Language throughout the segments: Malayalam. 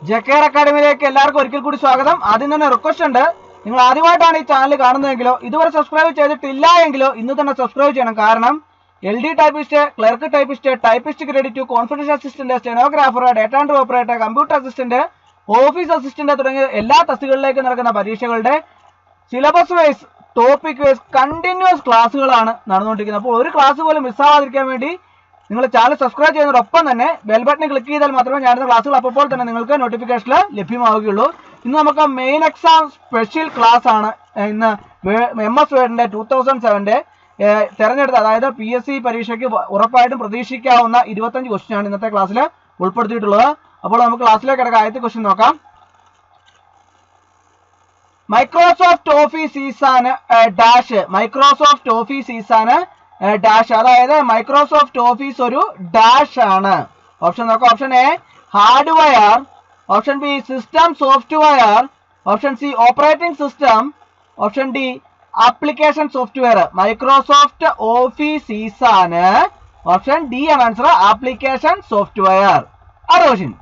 ജെകെആർ അക്കാഡമിയിലേക്ക് എല്ലാവർക്കും ഒരിക്കൽ കൂടി സ്വാഗതം. ആദ്യം തന്നെ റിക്വസ്റ്റ് ഉണ്ട്, നിങ്ങൾ ആദ്യമായിട്ടാണ് ഈ ചാനൽ കാണുന്നതെങ്കിലോ ഇതുവരെ സബ്സ്ക്രൈബ് ചെയ്തിട്ടില്ല എങ്കിലോ ഇന്ന് തന്നെ സബ്സ്ക്രൈബ് ചെയ്യണം. കാരണം LD typist, clerk typist, typist grade 2, confidence assistant, stenographer, data entry operator, computer assistant, office assistant തുടങ്ങിയ എല്ലാ തസ്തികകളിലേക്ക് നടക്കുന്ന പരീക്ഷകളുടെ syllabus wise, topic wise continuous ക്ലാസ്സുകളാണ് നടന്നുകൊണ്ടിരിക്കുന്നത്. അപ്പോൾ ഒരു ക്ലാസ് പോലും മിസ്സാവാതിരിക്കാൻ വേണ്ടി നിങ്ങൾ ചാനൽ സബ്സ്ക്രൈബ് ചെയ്യുന്നതോടൊപ്പം തന്നെ ബെൽ ബട്ടൺ ക്ലിക്ക് ചെയ്താൽ മാത്രമേ ഞാനിരുന്ന ക്ലാസ്സുകൾ അപ്പോൾ തന്നെ നിങ്ങൾക്ക് നോട്ടിഫിക്കേഷനിൽ ലഭ്യമാവുകയുള്ളൂ. ഇന്ന് നമുക്ക് മെയിൻ എക്സാം സ്പെഷ്യൽ ക്ലാസ് ആണ്. ഇന്ന് MS വേർഡിന്റെ 2007 തെരഞ്ഞെടുത്ത, അതായത് PSC പരീക്ഷയ്ക്ക് ഉറപ്പായിട്ടും പ്രതീക്ഷിക്കാവുന്ന 25 ക്വസ്റ്റ്യൻ ആണ് ഇന്നത്തെ ക്ലാസ്സിൽ ഉൾപ്പെടുത്തിയിട്ടുള്ളത്. അപ്പോൾ നമുക്ക് ക്ലാസ്സിലേക്ക് കിടക്കാം. ആദ്യത്തെ ക്വസ്റ്റ്യൻ നോക്കാം. Microsoft office is an dash. Microsoft office is an dash, അതായത് മൈക്രോസോഫ്റ്റ് ഓഫീസ് ഒരു ഡാഷ് ആണ്. ഓപ്ഷൻ നോക്കാം. Option A hardware, option B system software, option C operating system, option D application software. Microsoft office is an, option D ആണ് ആൻസർ, ആപ്ലിക്കേഷൻ സോഫ്റ്റ്വെയർ. അടുത്ത question.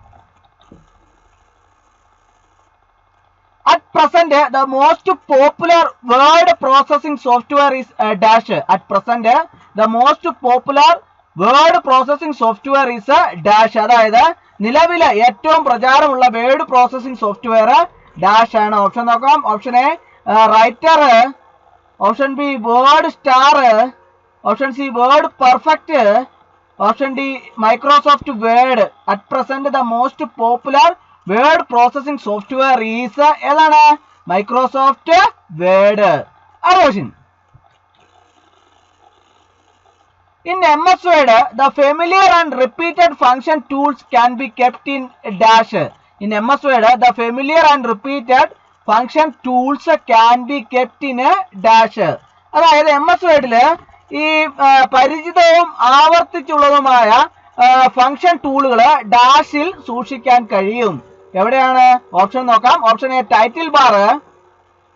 At present, the most popular word processing software is dash. At present, the most popular word processing software is dash. അതായത് നിലവിലെ ഏറ്റവും പ്രചാരമുള്ള വേർഡ് പ്രോസസ്സിംഗ് സോഫ്റ്റ്വെയർ ഡാഷ് ആണ്. ഓപ്ഷൻ നോക്കാം. Option A Writer, option B WordStar, option C WordPerfect, option D Microsoft Word. At present the most popular word processing software is ഏതാണ്? Microsoft Word. Question. In MS Word, the familiar and repeated function tools can be kept in dash. In MS Word, the familiar and repeated function tools can be kept in dash. അതായത് MS Wordൽ ഈ പരിചിതവും ആവർത്തിച്ചുള്ളതുമായ ഫംഗ്ഷൻ ടൂളുകൾ ഡാഷിൽ സൂക്ഷിക്കാൻ കഴിയും. എവിടെയാണ്? ഓപ്ഷൻ നോക്കാം. Option A title bar,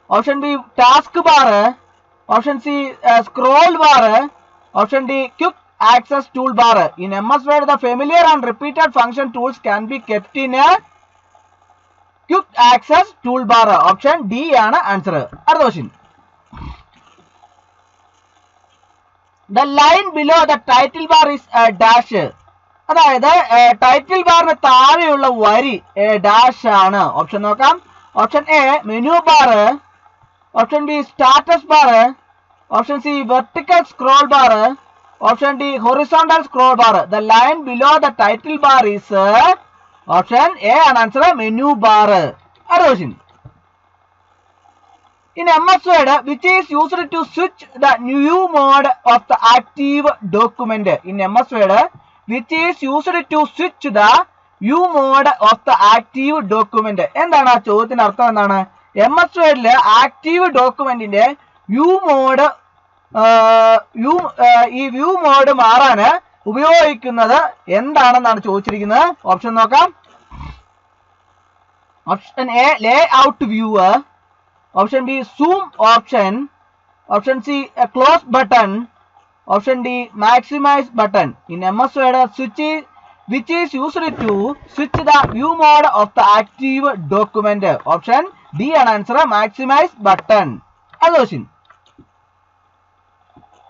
option B task bar, option C scroll bar, option D quick access tool bar. In MS Word, the familiar and repeated function tools can be kept in a quick access tool bar. Option D ആണ് ആൻസർ. അടുത്ത question. The line below the title bar is dash. അതായത് ടൈറ്റിൽ ബാറിന് താഴെയുള്ള വരി ഡാഷ് ആണ്. ഓപ്ഷൻ നോക്കാം. Option A menu bar, option B status bar, option C vertical scroll bar, option D horizontal scroll bar. The line below the title bar is option A ആണ് ആൻസർ, മെനു ബാർ. അടുത്ത question. In MS Word, which is used to switch the view mode of the active document. In MS Word, which is used to switch the view mode of the active document. എന്താണ് ആ ചോദ്യത്തിന്റെ അർത്ഥം? എന്താണ്? MS Wordൽ ആക്റ്റീവ് ഡോക്യുമെന്റിന്റെ വ്യൂ മോഡ്, ഈ വ്യൂ മോഡ് മാറാൻ ഉപയോഗിക്കുന്നത് എന്താണെന്നാണ് ചോദിച്ചിരിക്കുന്നത്. ഓപ്ഷൻ നോക്കാം. Option A layout view, option B zoom option, option C close button, option D maximise button. In MS Word, which is used to switch the view mode of the active document. Option D ആണ് ആൻസർ, മാക്സിമൈസ് ബട്ടൺ. അടുത്ത question.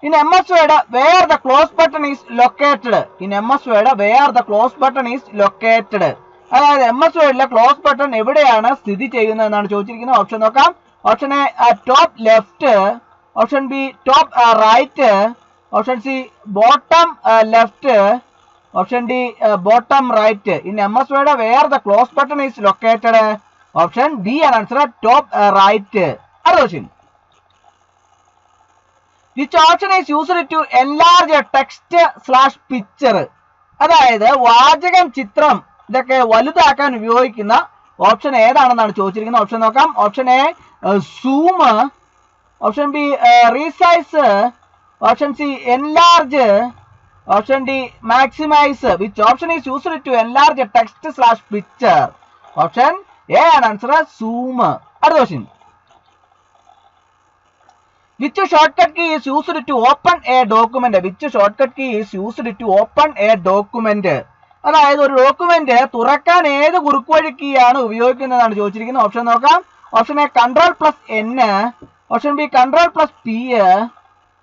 In MS Word, where the close button is located. In MS Word, where the close button is located. അതായത് MS Wordലെ ക്ലോസ് ബട്ടൺ എവിടെയാണ് സ്ഥിതി ചെയ്യുന്നത് എന്നാണ് ചോദിച്ചിരിക്കുന്നത്. ഓപ്ഷൻ നോക്കാം. Option A top left, option B top right, option C bottom left, option D bottom right. In MS Word, where the close button is located. Option D ആണ് ആൻസർ, ടോപ്പ് റൈറ്റ്. അടുത്ത question. Which option is used to enlarge text/picture? അതായത് വാചകം, ചിത്രം ഇതൊക്കെ വലുതാക്കാൻ ഉപയോഗിക്കുന്ന ഓപ്ഷൻ ഏതാണെന്നാണ് ചോദിച്ചിരിക്കുന്നത്. ഓപ്ഷൻ നോക്കാം. Option A zoom, option B resize, option C enlarge, option D maximise. Which option is used to enlarge text/picture? Option A ആണ് ആൻസർ, സൂം. അടുത്ത question. Which shortcut key is used to open a document? Which shortcut key is used to open a document? അതായത് ഒരു ഡോക്യുമെന്റ് തുറക്കാൻ ഏത് കുറുക്കുവഴി കീയാണ് ഉപയോഗിക്കുന്നതാണ് ചോദിച്ചിരിക്കുന്നത്. ഓപ്ഷൻ നോക്കാം. Option A Ctrl+N, option B Ctrl+P,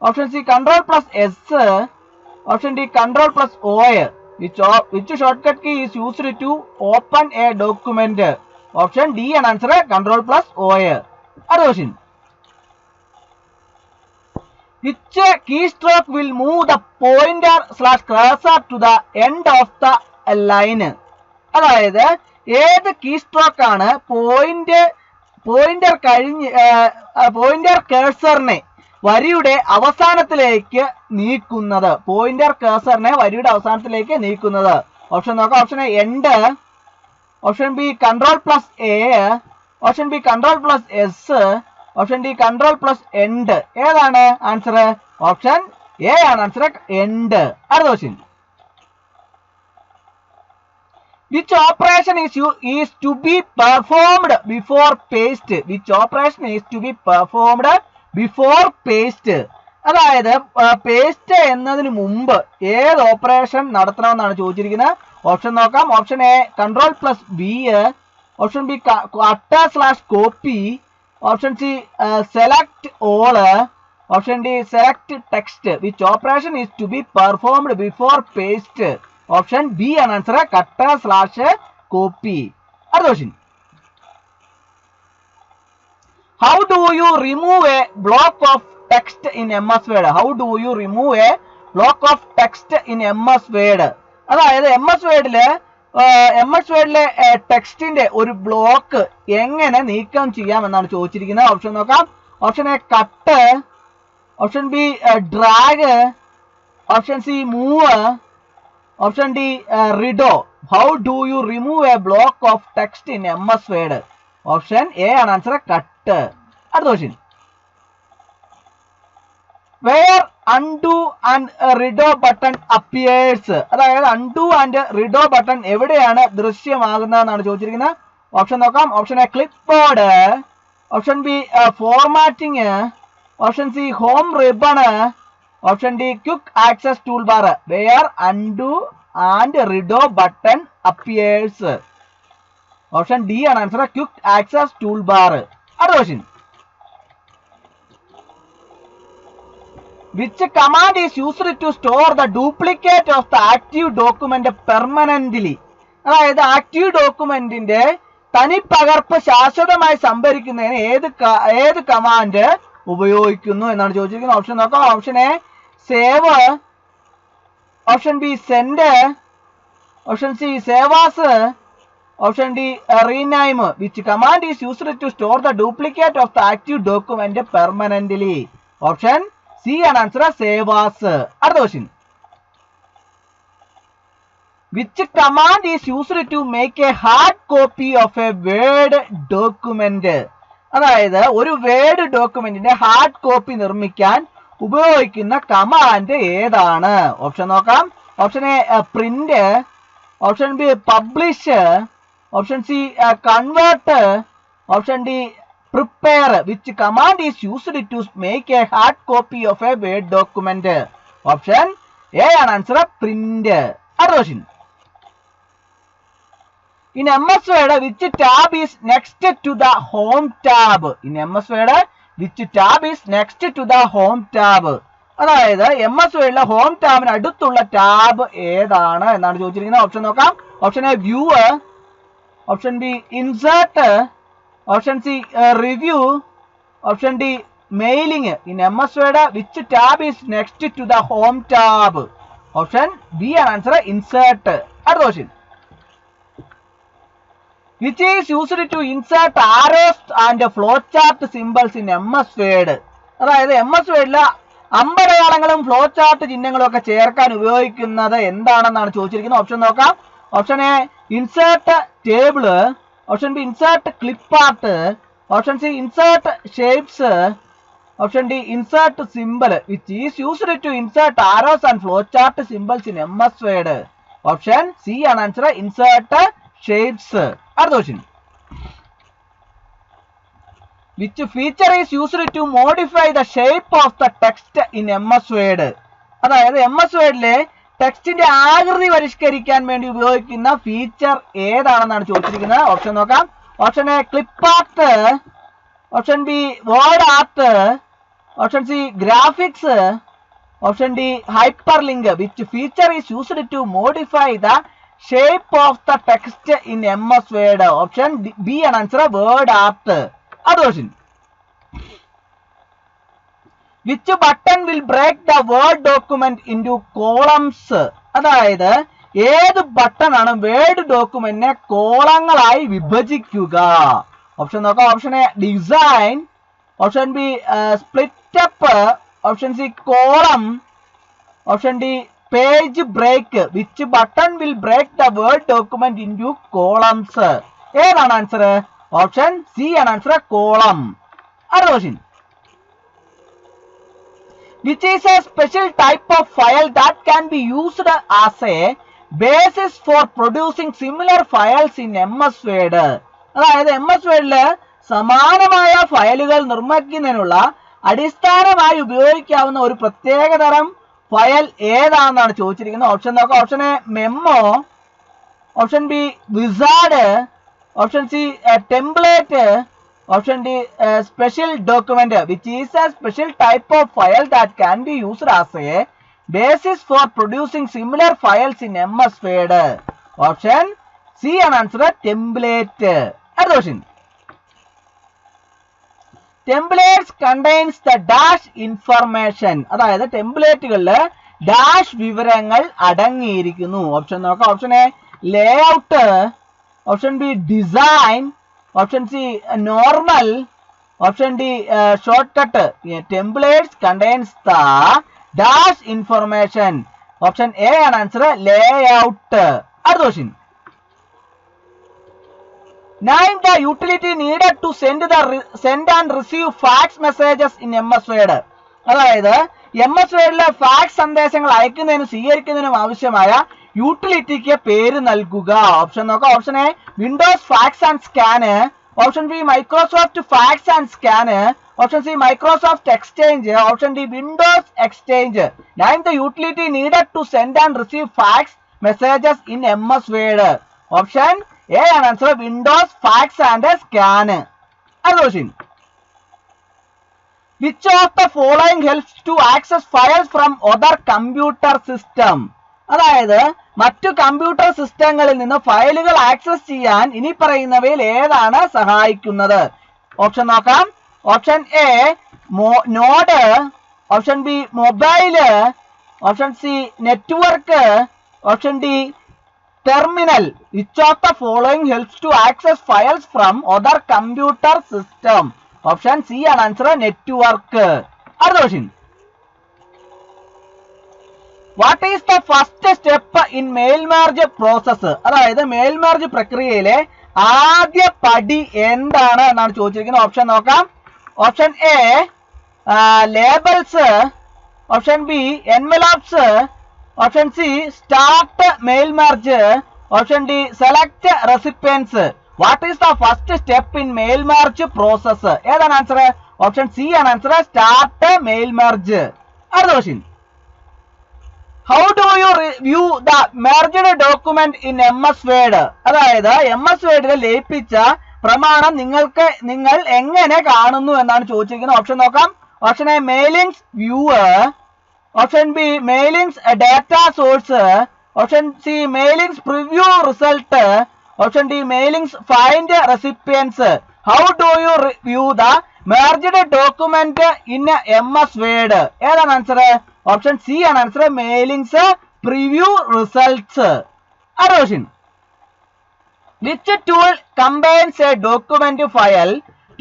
option C Ctrl+S, option D Ctrl+O. Which shortcut key is used to open a document? Option D ആണ് ആൻസർ, Ctrl+O. അടുത്ത question. Which keystroke will move the pointer/cursor to the end of the line? അതായത് ഏത് കീസ്ട്രോക്ക് ആണ് പോയിന്റർ കേഴ്സറിനെ വരിയുടെ അവസാനത്തിലേക്ക് നീക്കുന്നത്? പോയിന്റർ കേഴ്സറിനെ വരിയുടെ അവസാനത്തിലേക്ക് നീക്കുന്നത്. ഓപ്ഷൻ നോക്കാം. Option A end, option B Ctrl+A, option B Ctrl+S, option D Ctrl+End. ഏതാണ് ആൻസർ? ഓപ്ഷൻ എ ആണ് ആൻസർ, എൻഡ്. അടുത്ത question. Which operation is to be performed before paste? Which operation is to be performed before paste? അതായത് പേസ്റ്റ് എന്നതിന് മുമ്പ് ഏത് ഓപ്പറേഷൻ നടത്തണമെന്നാണ് ചോദിച്ചിരിക്കുന്നത്. ഓപ്ഷൻ നോക്കാം. Option A Ctrl+V, option B Cut/Copy, option C select all, option D select text. Which operation is to be performed before paste? Option B ആണ് ആൻസർ, Cut/Copy. അടുത്ത question. How do you remove a block of text in MS Word? How do you remove a block of text in MS Word? അതായത് MS വേർഡിലെ ടെക്സ്റ്റിന്റെ ഒരു ബ്ലോക്ക് എങ്ങനെ നീക്കം ചെയ്യാമെന്നാണ് ചോദിച്ചിരിക്കുന്നത്. ഓപ്ഷൻ നോക്കാം. Option A cut, option B drag, option C move, option D redo. How do you remove a block of text in MS Word? Option A ആണ് ആൻസർ, കട്ട്. അടുത്ത question. Where undo and redo button appears? അതായത് undo and redo button എവിടെയാണ് ദൃശ്യമാകുന്നതെന്നാണ് ചോദിച്ചിരിക്കുന്നത്. ഓപ്ഷൻ നോക്കാം. Option A clipboard, option B formatting, option C home ribbon, option D quick access tool bar. Where undo and redo button appears? Option D ആണ് answer, quick access tool bar. അടുത്ത question. Which command is used to store the duplicate of the active document permanently? അതായത് ആക്റ്റീവ് ഡോക്യുമെന്റിന്റെ തനിപ്പകർപ്പ് ശാശ്വതമായി സംഭരിക്കുന്നതിന് ഏത് കമാൻഡ് ഉപയോഗിക്കുന്നു എന്നാണ് ചോദിച്ചിരിക്കുന്നത്. ഓപ്ഷൻ നോക്കാം. Option A save, option B send, option C save as, option D rename. Which command is used to store the duplicate of the active document permanently? Option C ആണ് ആൻസർ, സേവാസ്. അടുത്ത question. Which command is used to make a hard copy of a Word document? അതായത് ഒരു വേർഡ് ഡോക്യുമെന്റിന്റെ ഹാർഡ് കോപ്പി നിർമ്മിക്കാൻ ഉപയോഗിക്കുന്ന കമാൻഡ് ഏതാണ്? ഓപ്ഷൻ നോക്കാം. Option A print, option B publish, option C convert, option D prepare. Which command is used to make a hard copy of a Word document? Option A ആണ് ആൻസർ, പ്രിന്റ്. അടുത്ത question. In MS Word, which tab is next to the home tab? In MS Word, which tab is next to the home tab? അതായത് MS Wordലെ ഹോം ടാബിന് അടുത്തുള്ള ടാബ് ഏതാണ് എന്നാണ് ചോദിച്ചിരിക്കുന്നത്. ഓപ്ഷൻ നോക്കാം. Option A view, option B insert, option C review, option D mailing. In MS Word, which tab is next to the home tab? Option B ആണ് ആൻസർ, ഇൻസേർട്ട്. അടുത്ത question. Which is used to insert arrows and flow chart symbols in MS Word? അതായത് MS Wordലെ അമ്പടയാളങ്ങളും ഫ്ലോ ചാർട്ട് ചിഹ്നങ്ങളും ഒക്കെ ചേർക്കാൻ ഉപയോഗിക്കുന്നത് എന്താണെന്നാണ് ചോദിച്ചിരിക്കുന്നത്. ഓപ്ഷൻ നോക്കാം. Option A insert table, option B insert clip art, option C insert shapes, option D insert simple. Which is used to insert arrows and flow chart symbols in MS Word? Option C ആണ് ആൻസർ, ഇൻസേർട്ട് ഷേപ്സ്. അടുത്ത question. Which feature is used to modify the shape of the text in MS Word? അതായത് MS Wordലെ ടെക്സ്റ്റിന്റെ ആകൃതി പരിഷ്കരിക്കാൻ വേണ്ടി ഉപയോഗിക്കുന്ന ഫീച്ചർ ഏതാണെന്നാണ് ചോദിച്ചിരിക്കുന്നത്. ഓപ്ഷൻ നോക്കാം. Option A clip art, option B word art, option C graphics, option D hyperlink. Which feature is used to modify the shape of the text in MS Word? Option B ആണ് ആൻസർ, വേർഡ് ആർട്ട്. അടുത്ത question, which button will break the word document into columns? അതായത് ഏത് ബട്ടൺ ആണ് വേർഡ് ഡോക്യുമെന്റിനെ കോളങ്ങളായി വിഭജിക്കുക? ഓപ്ഷൻ നോക്കാം. Option A design, option B split up, option C column, option D page break. Which button will break the word document into columns? ഏതാണ് ആൻസർ? ഓപ്ഷൻ സി ആണ് ആൻസർ, കോളം. അടുത്ത question, which is a special type of file that can be used as a basis for producing similar files in MS Word? അതായത് MS Wordല് സമാനമായ ഫയലുകൾ നിർമ്മിക്കുന്നതിനുള്ള അടിസ്ഥാനമായി ഉപയോഗിക്കാവുന്ന ഒരു പ്രത്യേക തരം ഫയൽ ഏതാണെന്നാണ് ചോദിച്ചിരിക്കുന്നത്. ഓപ്ഷൻ നോക്കാം. Option A memo, option B wizard, option C template, option D special document, which is a special type of file that can be used as a basis for producing similar files in MS Word? Option C ആണ് ആൻസർ, ടെംപ്ലേറ്റ്. അടുത്ത question, templates contains the dash information. അതായത് ടെംപ്ലേറ്റുകളിൽ ഡാഷ് വിവരങ്ങൾ അടങ്ങിയിരിക്കുന്നു. ഓപ്ഷൻ നോക്കാം. Option A layout, option B design, option C normal, option D short cut. Templates contains the dash information. Option A ആണ് ആൻസർ, ലേഔട്ട്. അടുത്ത question, name the utility needed to send and receive fax messages in MS Word. അതായത് MS Wordലെ ഫാക്സ് സന്ദേശങ്ങൾ അയക്കുന്നതിനും സ്വീകരിക്കുന്നതിനും ആവശ്യമായ യൂട്ടിലിറ്റിക്ക് പേര് നൽകുക. ഓപ്ഷൻ നോക്കാം. Option A Windows fax and scan, option B Microsoft fax and scan, option C Microsoft exchange, option D Windows exchange. name the utility needed to send and receive fax messages in MS Word. Option A ആണ് answer, Windows fax and scan. അടുത്ത question, which of the following helps to access files from other computer system? അതായത് മറ്റു കമ്പ്യൂട്ടർ സിസ്റ്റങ്ങളിൽ നിന്ന് ഫയലുകൾ ആക്സസ് ചെയ്യാൻ ഇനി പറയുന്നവയിൽ ഏതാണ് സഹായിക്കുന്നത്? ഓപ്ഷൻ നോക്കാം. Option A node, option B mobile, option C network, option D terminal. Which of the following helps to access files from other computer system? Option C ആണ് ആൻസർ, നെറ്റ്വർക്ക്. അടുത്ത question, what is the first step in mail merge process? അതായത് മെയിൽ മെർജ് പ്രക്രിയയിലെ ആദ്യ പടി എന്താണ് എന്നാണ് ചോദിച്ചിരിക്കുന്നത്. ഓപ്ഷൻ നോക്കാം. Option A labels, option B envelopes, option C start mail merge, option D select recipients. What is the first step in mail merge process? ഏതാണ് ആൻസർ? ഓപ്ഷൻ സി ആണ് ആൻസർ, സ്റ്റാർട്ട് മെയിൽ മെർജ്. അടുത്ത question, how do you view the merged document in MS Word? അതായത് MS Wordൽ ലയിപ്പിച്ച പ്രമാണം നിങ്ങൾ എങ്ങനെ കാണുന്നു എന്നാണ് ചോദിച്ചിരിക്കുന്നത്. ഓപ്ഷൻ നോക്കാം. Option A mailings viewer, option B mailings data source, option C mailings preview result, option D mailings find recipients. How do you view the merged document in MS Word? ഏതാണ് ആൻസർ? ഓപ്ഷൻ സി ആണ് ആൻസർ, മെയിലിംഗ്സ് പ്രിവ്യൂ റിസൾട്ട്സ്. അടുത്ത question, which tool combines a document file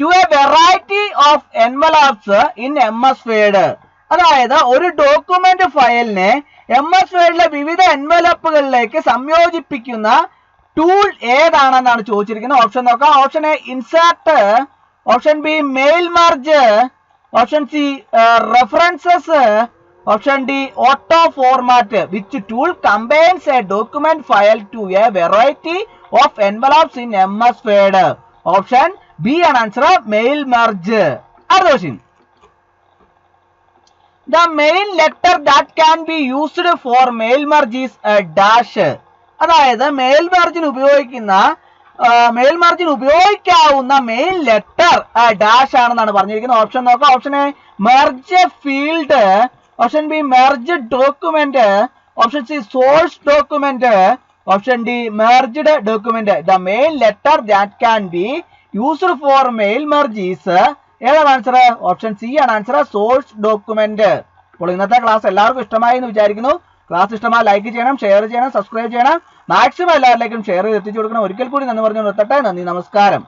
to a variety of envelopes in MS Word? അതായത് ഒരു ഡോക്യുമെന്റ് ഫയലിനെ MS Wordലെ വിവിധ എൻവലപ്പുകളിലേക്ക് സംയോജിപ്പിക്കുന്ന ടൂൾ ഏതാണെന്നാണ് ചോദിച്ചിരിക്കുന്നത്. ഓപ്ഷൻ നോക്കാം. Option A insert, option B mail merge, option C references, option D auto format. Which tool combines a document file to a variety of envelopes in MS Word? Option B ആണ് ആൻസർ, മെയിൽ മെർജ്. അടുത്ത question, the main letter that can be used for mail merge is dash. അതായത് മെയിൽ മെർജിന് ഉപയോഗിക്കാവുന്ന മെയിൻ ലെറ്റർ ഡാഷ് ആണെന്നാണ് പറഞ്ഞിരിക്കുന്നത്. ഓപ്ഷൻ നോക്കാം. Option A merge field, option B merge document, option C source document, option D merged document. The main letter that can be used for mail merge is, ഏതാണ് ആൻസർ? ഓപ്ഷൻ സി ആണ് ആൻസർ, സോഴ്സ് ഡോക്യുമെന്റ്. അപ്പോൾ ഇന്നത്തെ ക്ലാസ് എല്ലാവർക്കും ഇഷ്ടമായി എന്ന് വിചാരിക്കുന്നു. ക്ലാസ് ഇഷ്ടമായി ലൈക്ക് ചെയ്യണം, ഷെയർ ചെയ്യണം, സബ്സ്ക്രൈബ് ചെയ്യണം. മാക്സിമം എല്ലാവരിലേക്കും ഷെയർ ചെയ്ത് എത്തിച്ചു കൊടുക്കണം. ഒരിക്കൽ കൂടി നന്ദി പറഞ്ഞു നിർത്തട്ടെ. നന്ദി, നമസ്കാരം.